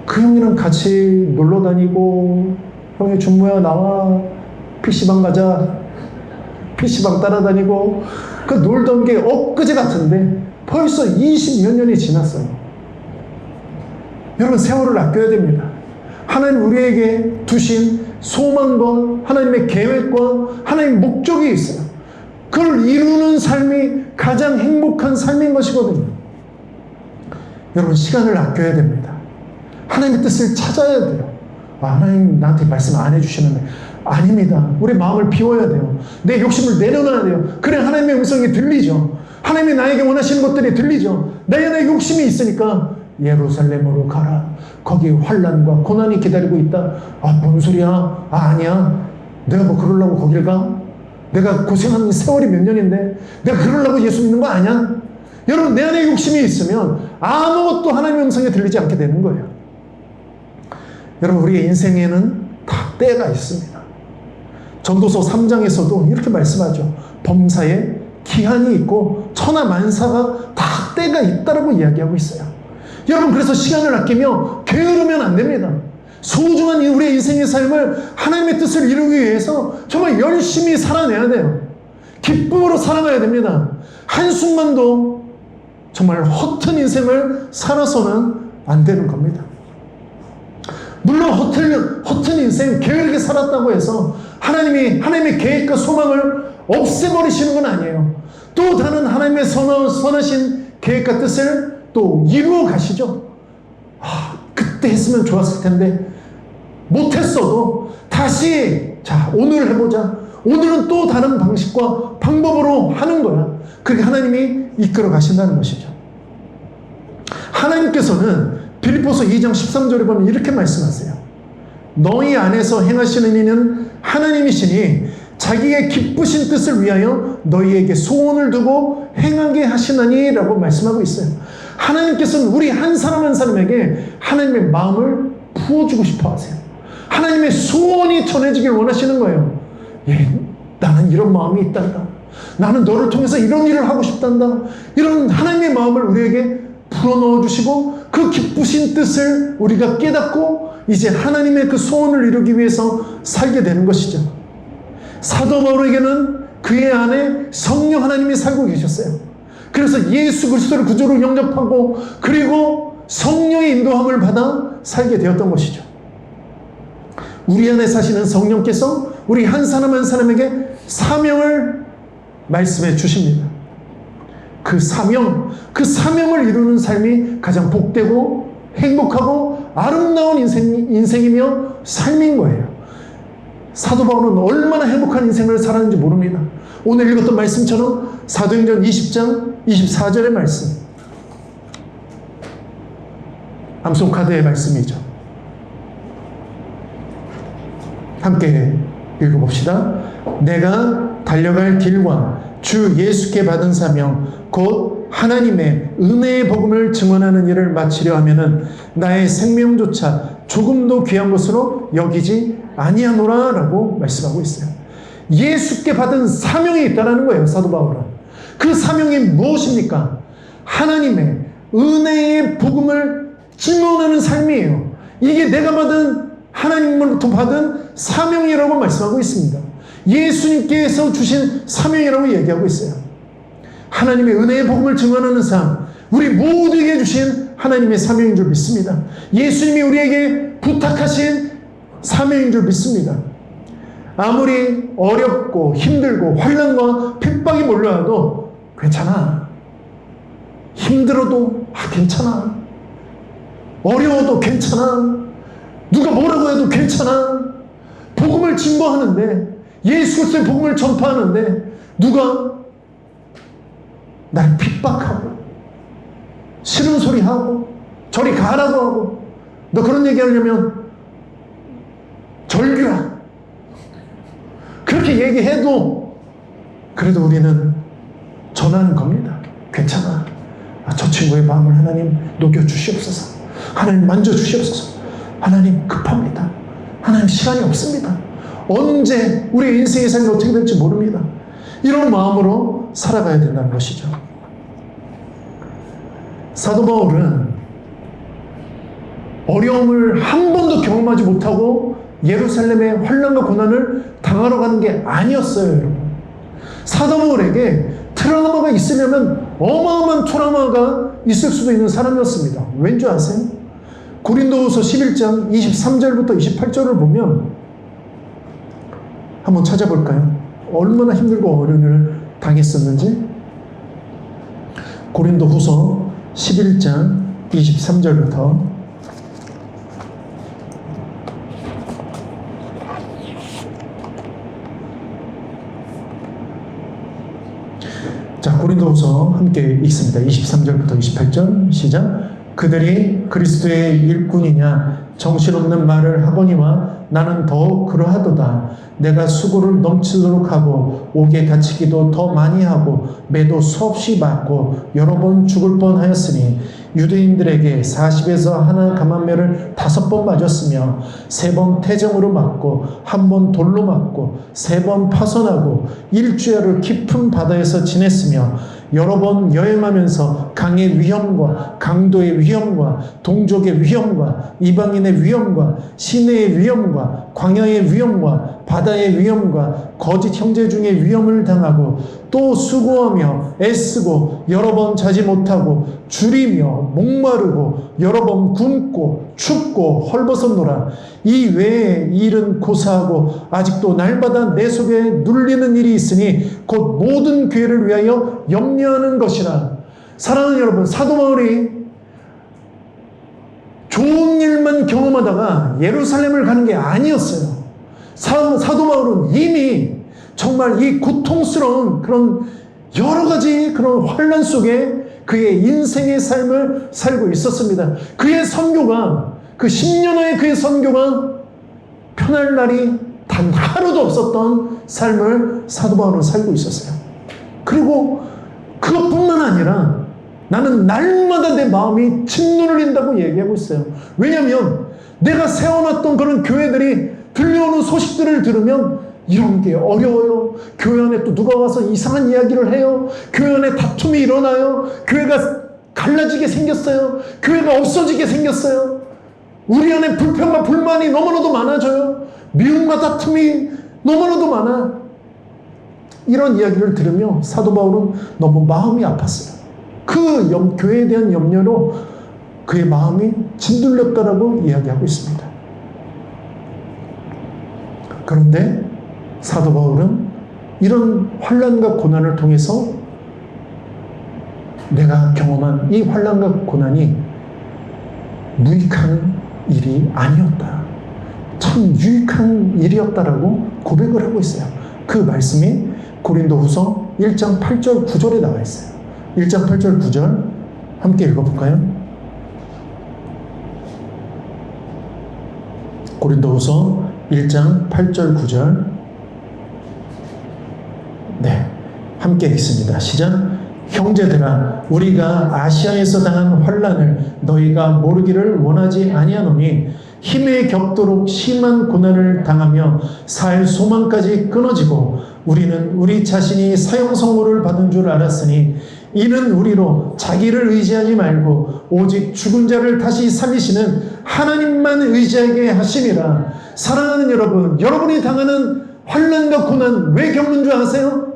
그 형이랑 같이 놀러 다니고, 형이 준모야 나와 PC방 가자, PC방 따라다니고 그 놀던 게 엊그제 같은데 벌써 20몇 년이 지났어요. 여러분, 세월을 아껴야 됩니다. 하나님 우리에게 두신 소망과 하나님의 계획과 하나님의 목적이 있어요. 그걸 이루는 삶이 가장 행복한 삶인 것이거든요. 여러분, 시간을 아껴야 됩니다. 하나님의 뜻을 찾아야 돼요. 하나님 나한테 말씀 안 해주시는데, 아닙니다. 우리 마음을 비워야 돼요. 내 욕심을 내려놔야 돼요. 그래 하나님의 음성이 들리죠. 하나님이 나에게 원하시는 것들이 들리죠. 내 안에 욕심이 있으니까 예루살렘으로 가라. 거기 환난과 고난이 기다리고 있다. 뭔 소리야? 아니야. 내가 뭐 그러려고 거길 가? 내가 고생한 세월이 몇 년인데 내가 그러려고 예수 믿는 거 아니야? 여러분, 내 안에 욕심이 있으면 아무것도 하나님의 음성에 들리지 않게 되는 거예요. 여러분, 우리의 인생에는 다 때가 있습니다. 전도서 3장에서도 이렇게 말씀하죠. 범사에 기한이 있고 천하만사가 다 때가 있다라고 이야기하고 있어요. 여러분, 그래서 시간을 아끼며 게으르면 안 됩니다. 소중한 우리의 인생의 삶을 하나님의 뜻을 이루기 위해서 정말 열심히 살아내야 돼요. 기쁨으로 살아가야 됩니다. 한순간도 정말 허튼 인생을 살아서는 안 되는 겁니다. 물론 허튼 인생, 게으르게 살았다고 해서 하나님의 계획과 소망을 없애버리시는 건 아니에요. 또 다른 하나님의 선하신 계획과 뜻을 또 이루어 가시죠. 그때 했으면 좋았을 텐데 못했어도 다시 오늘 해보자. 오늘은 또 다른 방식과 방법으로 하는 거야. 그렇게 하나님이 이끌어 가신다는 것이죠. 하나님께서는 빌립보서 2장 13절에 보면 이렇게 말씀하세요. 너희 안에서 행하시는 이는 하나님이시니 자기의 기쁘신 뜻을 위하여 너희에게 소원을 두고 행하게 하시나니 라고 말씀하고 있어요. 하나님께서는 우리 한 사람 한 사람에게 하나님의 마음을 부어주고 싶어 하세요. 하나님의 소원이 전해지길 원하시는 거예요. 나는 이런 마음이 있단다. 나는 너를 통해서 이런 일을 하고 싶단다. 이런 하나님의 마음을 우리에게 불어넣어 주시고 그 기쁘신 뜻을 우리가 깨닫고 이제 하나님의 그 소원을 이루기 위해서 살게 되는 것이죠. 사도 바울에게는 그의 안에 성령 하나님이 살고 계셨어요. 그래서 예수 그리스도를 구주로 영접하고 그리고 성령의 인도함을 받아 살게 되었던 것이죠. 우리 안에 사시는 성령께서 우리 한 사람 한 사람에게 사명을 말씀해 주십니다. 그 사명을 이루는 삶이 가장 복되고 행복하고 아름다운 인생이며 삶인 거예요. 사도 바울은 얼마나 행복한 인생을 살았는지 모릅니다. 오늘 읽었던 말씀처럼 사도행전 20장 24절의 말씀, 암송카드의 말씀이죠. 함께 읽어봅시다. 내가 달려갈 길과 주 예수께 받은 사명 곧 하나님의 은혜의 복음을 증언하는 일을 마치려 하면은 나의 생명조차 조금도 귀한 것으로 여기지 아니하노라 라고 말씀하고 있어요. 예수께 받은 사명이 있다는 거예요. 사도 바울은 그 사명이 무엇입니까? 하나님의 은혜의 복음을 증언하는 삶이에요. 이게 내가 받은 하나님으로부터 받은 사명이라고 말씀하고 있습니다. 예수님께서 주신 사명이라고 얘기하고 있어요. 하나님의 은혜의 복음을 증언하는 삶, 우리 모두에게 주신 하나님의 사명인 줄 믿습니다. 예수님이 우리에게 부탁하신 사명인 줄 믿습니다. 아무리 어렵고 힘들고 환난과 핍박이 몰려와도 괜찮아. 힘들어도 괜찮아. 어려워도 괜찮아. 누가 뭐라고 해도 괜찮아. 복음을 증거하는데, 예수 그리스도의 복음을 전파하는데 누가 날 핍박하고 싫은 소리 하고 저리 가라고 하고 너 그런 얘기 하려면 절규야. 그렇게 얘기해도 그래도 우리는 전하는 겁니다. 괜찮아. 저 친구의 마음을 하나님 녹여주시옵소서. 하나님 만져주시옵소서. 하나님 급합니다. 하나님 시간이 없습니다. 언제 우리 인생의 삶이 어떻게 될지 모릅니다. 이런 마음으로 살아가야 된다는 것이죠. 사도 바울은 어려움을 한 번도 경험하지 못하고 예루살렘의 환난과 고난을 당하러 가는 게 아니었어요, 여러분. 사도 바울에게 트라우마가 있으려면 어마어마한 트라우마가 있을 수도 있는 사람이었습니다. 왠지 아세요? 고린도후서 11장 23절부터 28절을 보면 한번 찾아볼까요? 얼마나 힘들고 어려운 일을 당했었는지. 고린도후서 11장 23절부터 자, 고린도후서 함께 읽습니다. 23절부터 28절 시작. 그들이 그리스도의 일꾼이냐 정신없는 말을 하거니와 나는 더욱 그러하도다. 내가 수고를 넘치도록 하고 옥에 갇히기도 더 많이 하고 매도 수없이 맞고 여러 번 죽을 뻔하였으니 유대인들에게 40에서 하나 감한매를 5번 맞았으며 3번 태정으로 맞고 1번 돌로 맞고 3번 파선하고 일주일을 깊은 바다에서 지냈으며 여러 번 여행하면서 강의 위험과 강도의 위험과 동족의 위험과 이방인의 위험과 시내의 위험과 광야의 위험과 바다의 위험과 거짓 형제 중의 위험을 당하고 또 수고하며 애쓰고 여러 번 자지 못하고 줄이며 목마르고 여러 번 굶고 춥고 헐벗었노라. 이 외에 일은 고사하고 아직도 날마다 내 속에 눌리는 일이 있으니 곧 모든 교회를 위하여 염려하는 것이라. 사랑하는 여러분, 사도 바울이 좋은 일만 경험하다가 예루살렘을 가는 게 아니었어요. 사도 바울은 이미 정말 이 고통스러운 그런 여러 가지 그런 환난 속에 그의 인생의 삶을 살고 있었습니다. 그의 선교가, 그 10년의 그의 선교가 편할 날이 단 하루도 없었던 삶을 사도 바울은 살고 있었어요. 그리고 그것뿐만 아니라 나는 날마다 내 마음이 침눈을 흘린다고 얘기하고 있어요. 왜냐하면 내가 세워놨던 그런 교회들이 들려오는 소식들을 들으면 이런 게 어려워요. 교회 안에 또 누가 와서 이상한 이야기를 해요. 교회 안에 다툼이 일어나요. 교회가 갈라지게 생겼어요. 교회가 없어지게 생겼어요. 우리 안에 불평과 불만이 너무나도 많아져요. 미움과 다툼이 너무나도 많아. 이런 이야기를 들으며 사도 바울은 너무 마음이 아팠어요. 그 교회에 대한 염려로 그의 마음이 짓눌렸다라고 이야기하고 있습니다. 그런데 사도 바울은 이런 환난과 고난을 통해서 내가 경험한 이 환난과 고난이 무익한 일이 아니었다. 참 유익한 일이었다라고 고백을 하고 있어요. 그 말씀이 고린도후서 1장 8절 9절에 나와 있어요. 1장 8절 9절 함께 읽어볼까요? 고린도후서 1장 8절 9절 네, 함께 읽습니다. 시작. 형제들아, 우리가 아시아에서 당한 환난을 너희가 모르기를 원하지 아니하노니 힘에 겹도록 심한 고난을 당하며 살 소망까지 끊어지고 우리는 우리 자신이 사형 선고를 받은 줄 알았으니 이는 우리로 자기를 의지하지 말고 오직 죽은 자를 다시 살리시는 하나님만 의지하게 하심이라. 사랑하는 여러분, 여러분이 당하는 환난과 고난 왜 겪는 줄 아세요?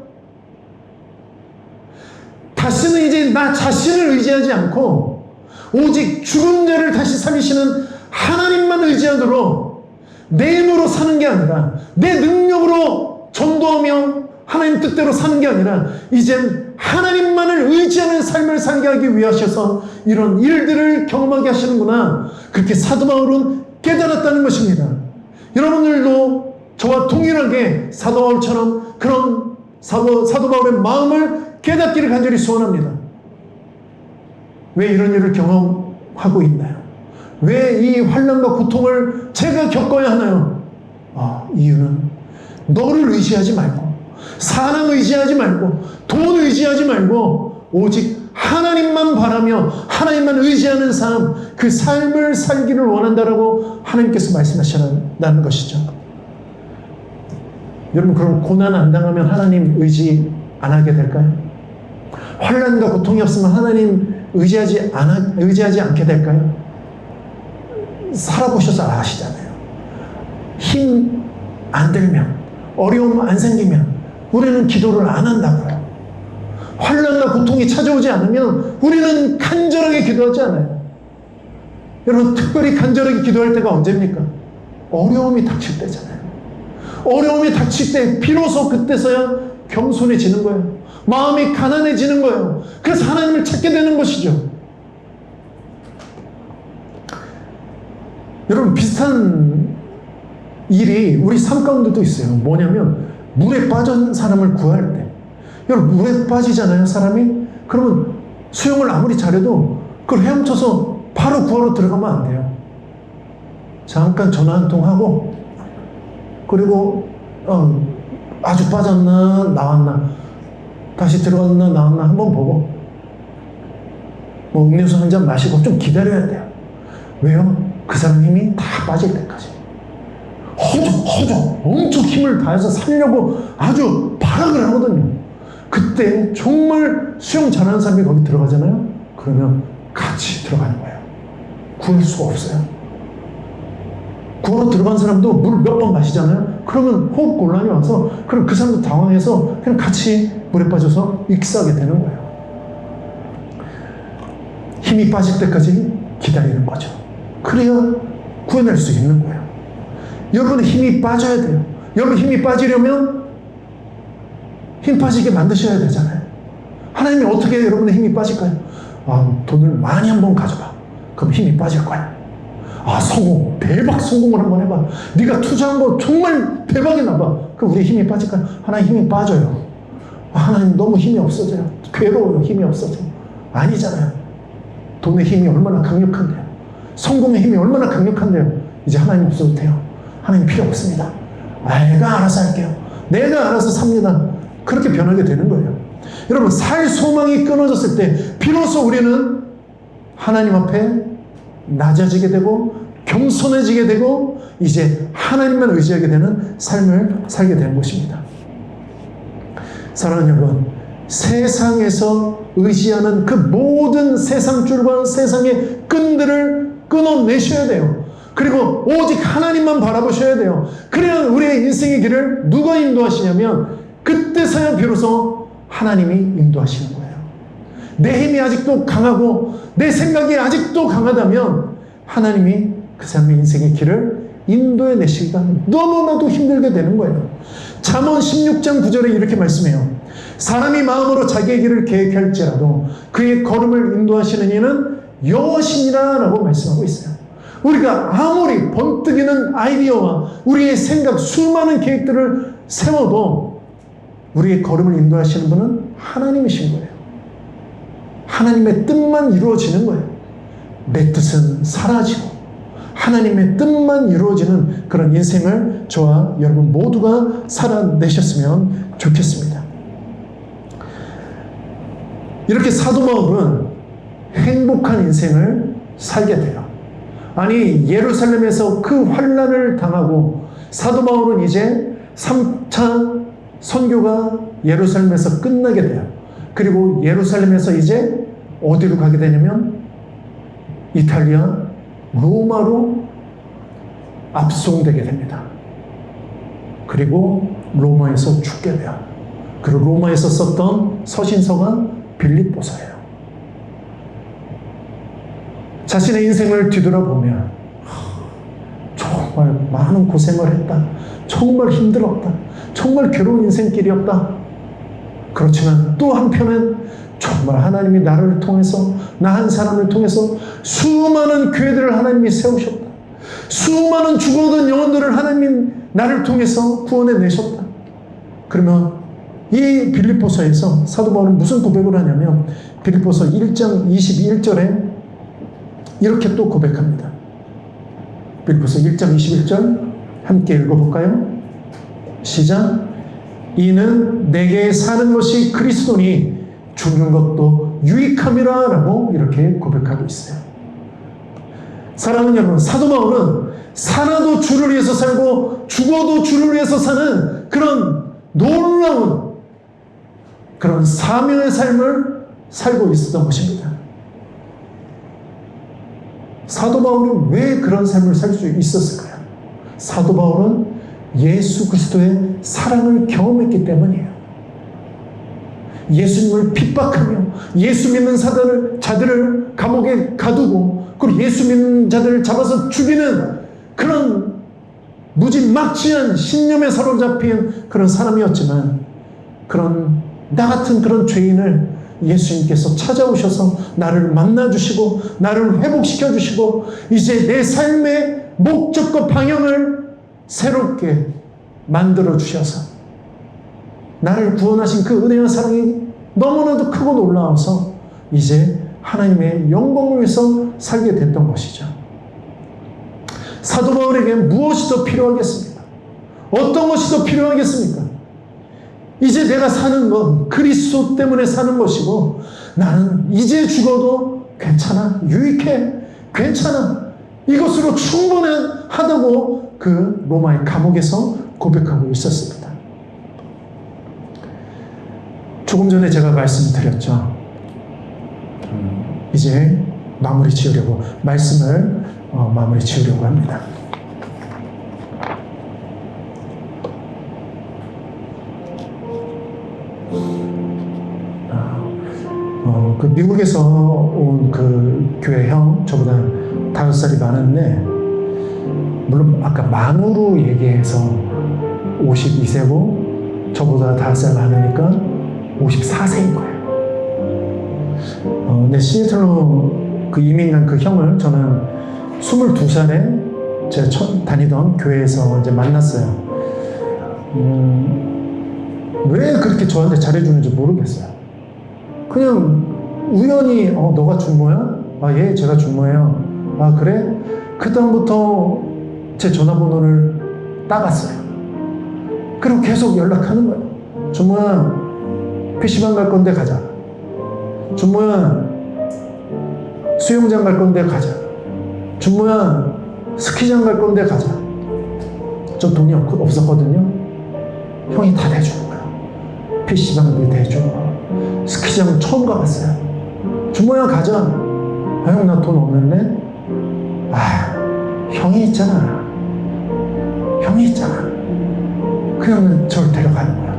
다시는 이제 나 자신을 의지하지 않고 오직 죽은 자를 다시 살리시는 하나님만 의지하도록 내 힘으로 사는 게 아니라 내 능력으로 전도하며 하나님 뜻대로 사는 게 아니라 이젠 하나님만을 의지하는 삶을 살게 하기 위하셔서 이런 일들을 경험하게 하시는구나. 그렇게 사도 바울은 깨달았다는 것입니다. 여러분들도 저와 동일하게 사도 바울처럼 그런 사도 바울의 마음을 깨닫기를 간절히 소원합니다. 왜 이런 일을 경험하고 있나요? 왜 이 환난과 고통을 제가 겪어야 하나요? 이유는 너를 의지하지 말고 사람 의지하지 말고 돈 의지하지 말고 오직 하나님만 바라며 하나님만 의지하는 삶, 그 삶을 살기를 원한다라고 하나님께서 말씀하시는 것이죠. 여러분, 그럼 고난 안 당하면 하나님 의지 안 하게 될까요? 환난과 고통이 없으면 하나님 의지하지 않게 될까요? 살아보셔서 아시잖아요. 힘 안 들면, 어려움 안 생기면 우리는 기도를 안 한다고요. 환난과 고통이 찾아오지 않으면 우리는 간절하게 기도하지 않아요. 여러분, 특별히 간절하게 기도할 때가 언제입니까? 어려움이 닥칠 때잖아요. 어려움이 닥칠 때 비로소 그때서야 겸손해지는 거예요. 마음이 가난해지는 거예요. 그래서 하나님을 찾게 되는 것이죠. 여러분, 비슷한 일이 우리 삶 가운데도 있어요. 뭐냐면 물에 빠진 사람을 구할 때, 여러분, 물에 빠지잖아요, 사람이. 그러면 수영을 아무리 잘해도 그걸 헤엄쳐서 바로 구하러 들어가면 안 돼요. 잠깐 전화 한 통 하고, 그리고 아주 빠졌나 나왔나, 다시 들어갔나 나왔나 한번 보고, 뭐 음료수 한 잔 마시고 좀 기다려야 돼요. 왜요? 그 사람 힘이 다 빠질 때까지. 허적 엄청 힘을 다해서 살려고 아주 발악을 하거든요. 그때 정말 수영 잘하는 사람이 거기 들어가잖아요. 그러면 같이 들어가는 거예요. 구할 수가 없어요. 구하러 들어간 사람도 물 몇 번 마시잖아요. 그러면 호흡 곤란이 와서 그럼 그 사람도 당황해서 그냥 같이 물에 빠져서 익사하게 되는 거예요. 힘이 빠질 때까지 기다리는 거죠. 그래야 구해낼 수 있는 거예요. 여러분의 힘이 빠져야 돼요. 여러분 힘이 빠지려면 힘 빠지게 만드셔야 되잖아요. 하나님이 어떻게 여러분의 힘이 빠질까요? 돈을 많이 한번 가져봐. 그럼 힘이 빠질 거야. 성공, 대박 성공을 한번 해봐. 네가 투자한 거 정말 대박이 나봐. 그럼 우리 힘이 빠질까요? 하나님 힘이 빠져요. 하나님 너무 힘이 없어져요. 괴로워요. 힘이 없어져. 아니잖아요. 돈의 힘이 얼마나 강력한데요. 성공의 힘이 얼마나 강력한데요. 이제 하나님 없어도 돼요. 하나님 필요 없습니다. 내가 알아서 할게요. 내가 알아서 삽니다. 그렇게 변하게 되는 거예요. 여러분, 살 소망이 끊어졌을 때 비로소 우리는 하나님 앞에 낮아지게 되고 겸손해지게 되고 이제 하나님만 의지하게 되는 삶을 살게 되는 것입니다. 사랑하는 여러분, 세상에서 의지하는 그 모든 세상줄과 세상의 끈들을 끊어내셔야 돼요. 그리고 오직 하나님만 바라보셔야 돼요. 그래야 우리의 인생의 길을 누가 인도하시냐면 그때서야 비로소 하나님이 인도하시는 거예요. 내 힘이 아직도 강하고 내 생각이 아직도 강하다면 하나님이 그 사람의 인생의 길을 인도해 내시기가 너무나도 힘들게 되는 거예요. 잠언 16장 9절에 이렇게 말씀해요. 사람이 마음으로 자기의 길을 계획할지라도 그의 걸음을 인도하시는 이는 여호와시니라 라고 말씀하고 있어요. 우리가 아무리 번뜩이는 아이디어와 우리의 생각, 수많은 계획들을 세워도 우리의 걸음을 인도하시는 분은 하나님이신 거예요. 하나님의 뜻만 이루어지는 거예요. 내 뜻은 사라지고 하나님의 뜻만 이루어지는 그런 인생을 저와 여러분 모두가 살아내셨으면 좋겠습니다. 이렇게 사도 바울은 행복한 인생을 살게 돼요. 아니, 예루살렘에서 그 환난을 당하고 사도 바울은 이제 3차 선교가 예루살렘에서 끝나게 돼요. 그리고 예루살렘에서 이제 어디로 가게 되냐면 이탈리아 로마로 압송되게 됩니다. 그리고 로마에서 죽게 돼요. 그리고 로마에서 썼던 서신서가 빌립보서예요. 자신의 인생을 뒤돌아보면 정말 많은 고생을 했다. 정말 힘들었다. 정말 괴로운 인생길이었다. 그렇지만 또 한편은 정말 하나님이 나를 통해서 나 한 사람을 통해서 수많은 교회들을 하나님이 세우셨다. 수많은 죽어든 영혼들을 하나님이 나를 통해서 구원해 내셨다. 그러면 이 빌립보서에서 사도 바울은 무슨 고백을 하냐면 빌립보서 1장 21절에 이렇게 또 고백합니다. 빌립보서 1장 21절 함께 읽어볼까요? 시작. 이는 내게 사는 것이 그리스도니 죽는 것도 유익함이라 라고 이렇게 고백하고 있어요. 사랑하는 여러분, 사도 바울은 살아도 주를 위해서 살고 죽어도 주를 위해서 사는 그런 놀라운 그런 사명의 삶을 살고 있었던 것입니다. 사도 바울은 왜 그런 삶을 살 수 있었을까요? 사도 바울은 예수 그리스도의 사랑을 경험했기 때문이에요. 예수님을 핍박하며 예수 믿는 자들을 감옥에 가두고 그리고 예수 믿는 자들을 잡아서 죽이는 그런 무지막지한 신념에 사로잡힌 그런 사람이었지만 나 같은 그런 죄인을 예수님께서 찾아오셔서 나를 만나주시고 나를 회복시켜주시고 이제 내 삶의 목적과 방향을 새롭게 만들어주셔서 나를 구원하신 그 은혜와 사랑이 너무나도 크고 놀라워서 이제 하나님의 영광을 위해서 살게 됐던 것이죠. 사도 바울에게 무엇이 더 필요하겠습니까? 어떤 것이 더 필요하겠습니까? 이제 내가 사는 건 그리스도 때문에 사는 것이고 나는 이제 죽어도 괜찮아, 유익해, 괜찮아, 이것으로 충분하다고 그 로마의 감옥에서 고백하고 있었습니다. 조금 전에 제가 말씀드렸죠. 이제 마무리 지으려고 말씀을 마무리 지으려고 합니다. 그 미국에서 온 그 교회 형, 저보다 5살이 많은데, 물론 아까 만으로 얘기해서 52세고, 저보다 5살 많으니까 54세인 거예요. 근데 시애틀로 그 이민 간 그 형을 저는 22살에 제가 다니던 교회에서 이제 만났어요. 왜 그렇게 저한테 잘해주는지 모르겠어요. 그냥 우연히 너가 준모야? 아, 예, 제가 준모예요. 아, 그래? 그다음부터 제 전화번호를 따갔어요. 그리고 계속 연락하는 거예요. 준모야, PC방 갈 건데 가자. 준모야, 수영장 갈 건데 가자. 준모야, 스키장 갈 건데 가자. 전 돈이 없었거든요. 형이 다 대주는 거예요. PC방도 대주고 스키장 처음 가봤어요. 준모야 가자. 아, 형 나 돈 없는데? 아, 형이 있잖아. 그냥 저를 데려가는 거야.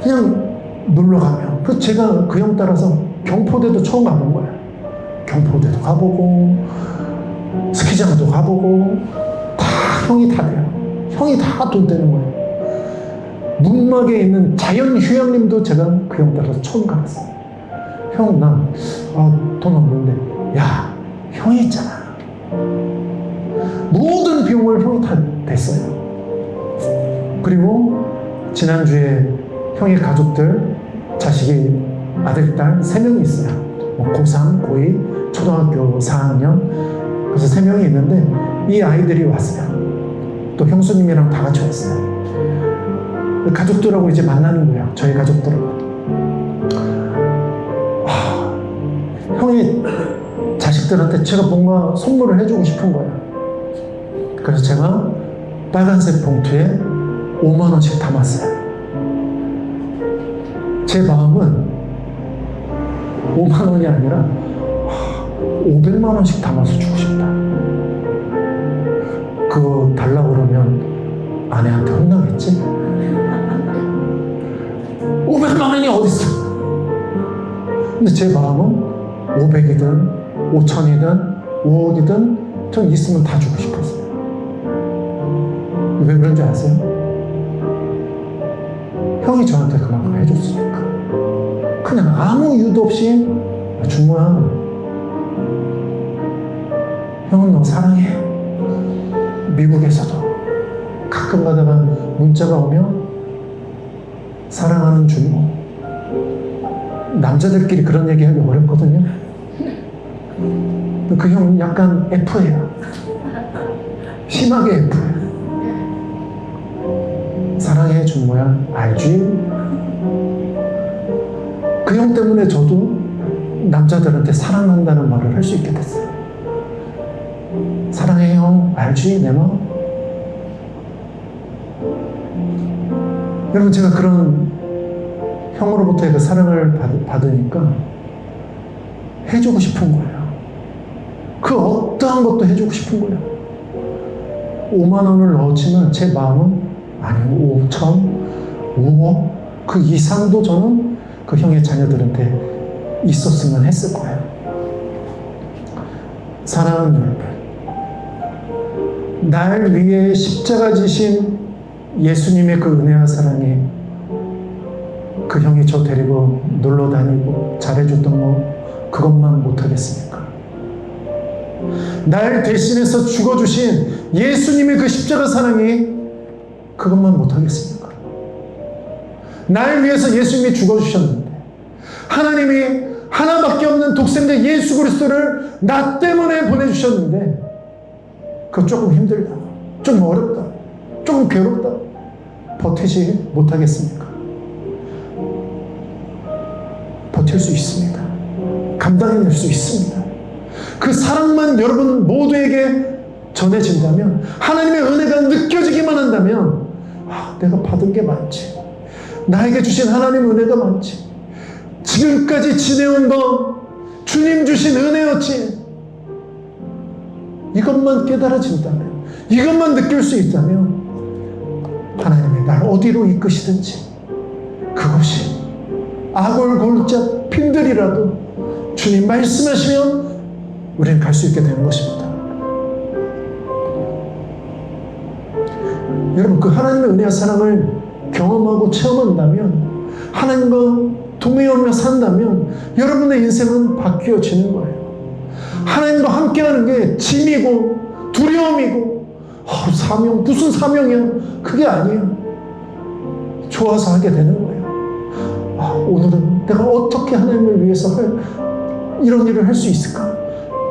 그냥 놀러 가면. 그래서 제가 그 형 따라서 경포대도 처음 가본 거예요. 경포대도 가보고 스키장도 가보고 다 형이 다 돼요. 형이 다 돈 되는 거예요. 문막에 있는 자연휴양림도 제가 그 형 따라서 처음 가봤어요. 형, 돈 없는데. 야, 형이 있잖아. 모든 비용을 형이 다 냈어요. 그리고 지난주에 형의 가족들, 자식이 아들, 딸 3명이 있어요. 고3, 고2, 초등학교 4학년. 그래서 3명이 있는데 이 아이들이 왔어요. 또 형수님이랑 다 같이 왔어요. 가족들하고 이제 만나는 거예요. 저희 가족들하고. 형이 자식들한테 제가 뭔가 선물을 해주고 싶은 거예요. 그래서 제가 빨간색 봉투에 5만 원씩 담았어요. 제 마음은 5만 원이 아니라 500만 원씩 담아서 주고 싶다. 그거 달라고 그러면 아내한테 혼나겠지? 500만 원이 어딨어? 근데 제 마음은 500이든 5천이든 5억이든 전 있으면 다 주고 싶었어요. 왜 그런지 아세요? 형이 저한테 그만큼 해줬으니까. 그냥 아무 이유도 없이 준모야, 형은 너 사랑해. 미국에서도 가끔 가다가 문자가 오면 사랑하는 준모. 남자들끼리 그런 얘기하기 어렵거든요. 그 형은 약간 F예요. 심하게 F예요. 사랑해 준모야, 알지? 그 형 때문에 저도 남자들한테 사랑한다는 말을 할 수 있게 됐어요. 사랑해 형, 알지? 내 마음? 여러분, 제가 그런 형으로부터의 그 사랑을 받으니까 해주고 싶은 거예요. 그 어떠한 것도 해주고 싶은 거예요. 5만 원을 넣었지만 제 마음은 아니 5천, 5억, 그 이상도 저는 그 형의 자녀들한테 있었으면 했을 거예요. 사랑하는 여러분, 날 위해 십자가 지신 예수님의 그 은혜와 사랑이 그 형이 저 데리고 놀러 다니고 잘해줬던 거 그것만 못하겠습니까? 날 대신해서 죽어주신 예수님의 그 십자가 사랑이 그것만 못하겠습니까? 날 위해서 예수님이 죽어주셨는데 하나님이 하나밖에 없는 독생자 예수 그리스도를 나 때문에 보내주셨는데 그거 조금 힘들다, 좀 어렵다, 조금 괴롭다, 버티지 못하겠습니까? 버틸 수 있습니다. 감당해낼 수 있습니다. 그 사랑만 여러분 모두에게 전해진다면, 하나님의 은혜가 느껴지기만 한다면, 내가 받은 게 많지, 나에게 주신 하나님의 은혜가 많지, 지금까지 지내온 건 주님 주신 은혜였지, 이것만 깨달아진다면, 이것만 느낄 수 있다면 하나님이 날 어디로 이끄시든지 그것이 아골골짝 핀들이라도 주님 말씀하시면 우리는 갈 수 있게 되는 것입니다. 여러분, 그 하나님의 은혜와 사랑을 경험하고 체험한다면, 하나님과 동행하며 산다면 여러분의 인생은 바뀌어지는 거예요. 하나님과 함께하는 게 짐이고 두려움이고 사명, 무슨 사명이야, 그게 아니에요. 좋아서 하게 되는 거예요. 오늘은 내가 어떻게 하나님을 위해서 이런 일을 할 수 있을까?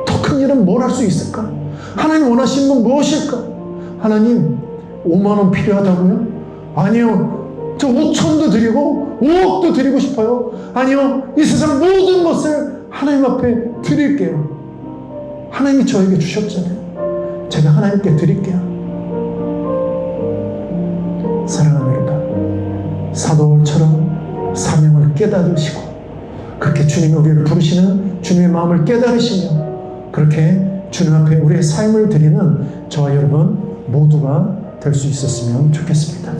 더 큰 일은 뭘 할 수 있을까? 하나님 원하시는 건 무엇일까? 하나님 5만 원 필요하다고요? 아니요, 저 5천도 드리고 5억도 드리고 싶어요. 아니요, 이 세상 모든 것을 하나님 앞에 드릴게요. 하나님이 저에게 주셨잖아요. 제가 하나님께 드릴게요. 사랑하는 여러분, 사도울처럼 사명을 깨달으시고 그렇게 주님이 우리를 부르시는 주님의 마음을 깨달으시며 그렇게 주님 앞에 우리의 삶을 드리는 저와 여러분 모두가 될 수 있었으면 좋겠습니다.